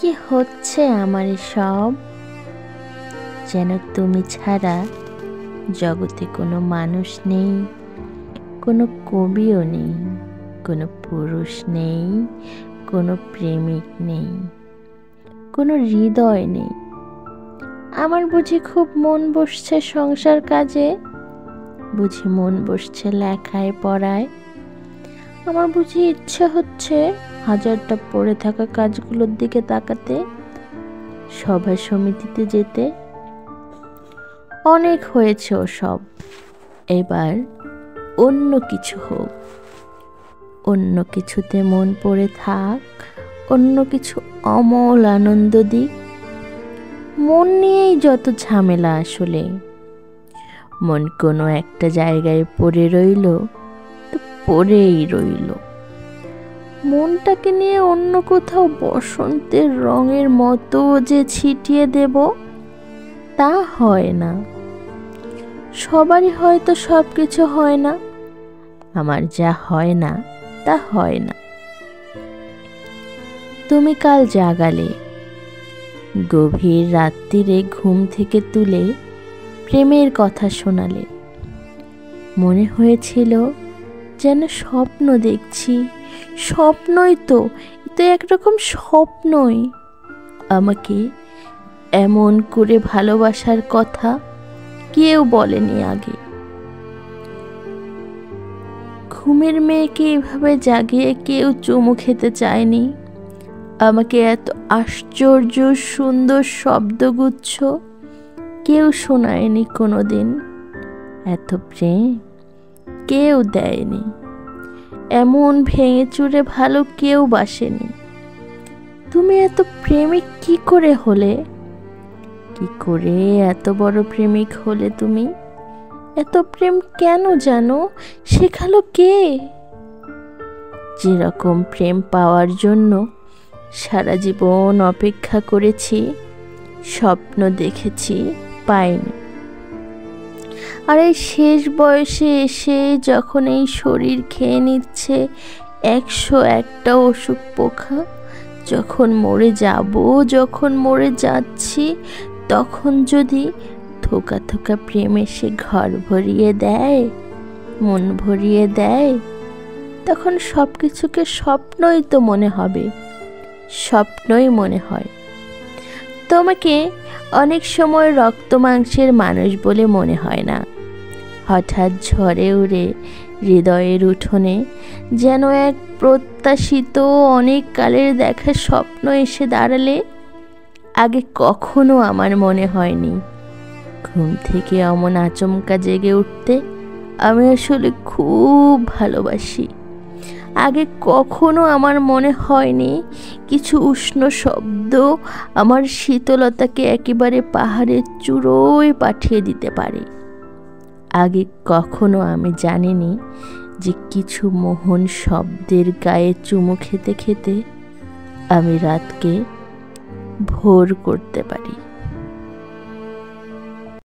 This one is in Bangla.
কি হচ্ছে আমার সব? যেন তুমি ছাড়া জগতে কোনো মানুষ নেই, কোনো কবিও নেই, কোনো পুরুষ নেই, কোনো প্রেমিক নেই, কোনো হৃদয় নেই। আমার বুঝি খুব মন বসছে সংসার কাজে, বুঝি মন বসছে লেখায় পড়ায়। আমার বুঝি ইচ্ছে হচ্ছে হাজারটা পড়ে থাকা কাজগুলোর দিকে তাকাতে, সভা সমিতিতে যেতে। অনেক হয়েছে ওসব, এবার অন্য কিছু হোক, অন্য কিছুতে মন পড়ে থাক, অন্য কিছু অমল আনন্দ দিক। মন নিয়েই যত ঝামেলা আসলে। মন কোনো একটা জায়গায় পড়ে রইল তো পড়েই রইল। মনটাকে নিয়ে অন্য কোথাও বসন্তের রঙের মতো যে ছিটিয়ে দেব, তা হয় না। সবারই হয়তো সব কিছু হয় না, আমার যা হয় না তা হয় না। তুমি কাল জাগালে, গভীর রাত্রিরে ঘুম থেকে তুলে প্রেমের কথা শোনালে। মনে হয়েছিল যেন স্বপ্ন দেখছি। স্বপ্নই তো, এটা একরকম স্বপ্নই। আমাকে এমন করে ভালোবাসার কথা কেউ বলেনি আগে। ঘুমের মেয়েকে এভাবে জাগিয়ে কেউ চুমু খেতে চায়নি। আমাকে এত আশ্চর্য সুন্দর শব্দগুচ্ছ কেউ শোনায়নি কোনোদিন। এত প্রেম কেউ দেয়নি। এমন ভেঙে চুরে ভালো কেউ বাসেনি। তুমি এত প্রেমিক কি করে হলে? কি করে এত বড় প্রেমিক হলে তুমি? এত প্রেম কেন জানো? শেখালো কে? যেরকম প্রেম পাওয়ার জন্য সারা জীবন অপেক্ষা করেছি, স্বপ্ন দেখেছি, পাইনি। আর এই শেষ বয়সে এসে যখন এই শরীর খেয়ে নিচ্ছে 101টা অসুখ পোকা, যখন মরে যাব, যখন মরে যাচ্ছি, তখন যদি থোকা থোকা প্রেম এসে ঘর ভরিয়ে দেয়, মন ভরিয়ে দেয়, তখন সব কিছুকে স্বপ্নই তো মনে হবে, স্বপ্নই মনে হয়। তোমাকে অনেক সময় রক্ত মাংসের মানুষ বলে মনে হয় না। হঠাৎ ঝড়ে উড়ে হৃদয়ের উঠোনে যেন এক প্রত্যাশিত অনেক কালের দেখা স্বপ্ন এসে দাঁড়ালে আগে কখনো আমার মনে হয়নি। ঘুম থেকে অমন আচমকা জেগে উঠতে আমি আসলে খুব ভালোবাসি। আগে কখনো আমার মনে হয়নি কিছু উষ্ণ শব্দ আমার শীতলতাকে একেবারে পাহাড়ের চূড়োয় পাঠিয়ে দিতে পারে। আগে কখনো আমি জানিনি যে কিছু মোহন শব্দের গায়ে চুমু খেতে খেতে আমি রাতকে ভোর করতে পারি।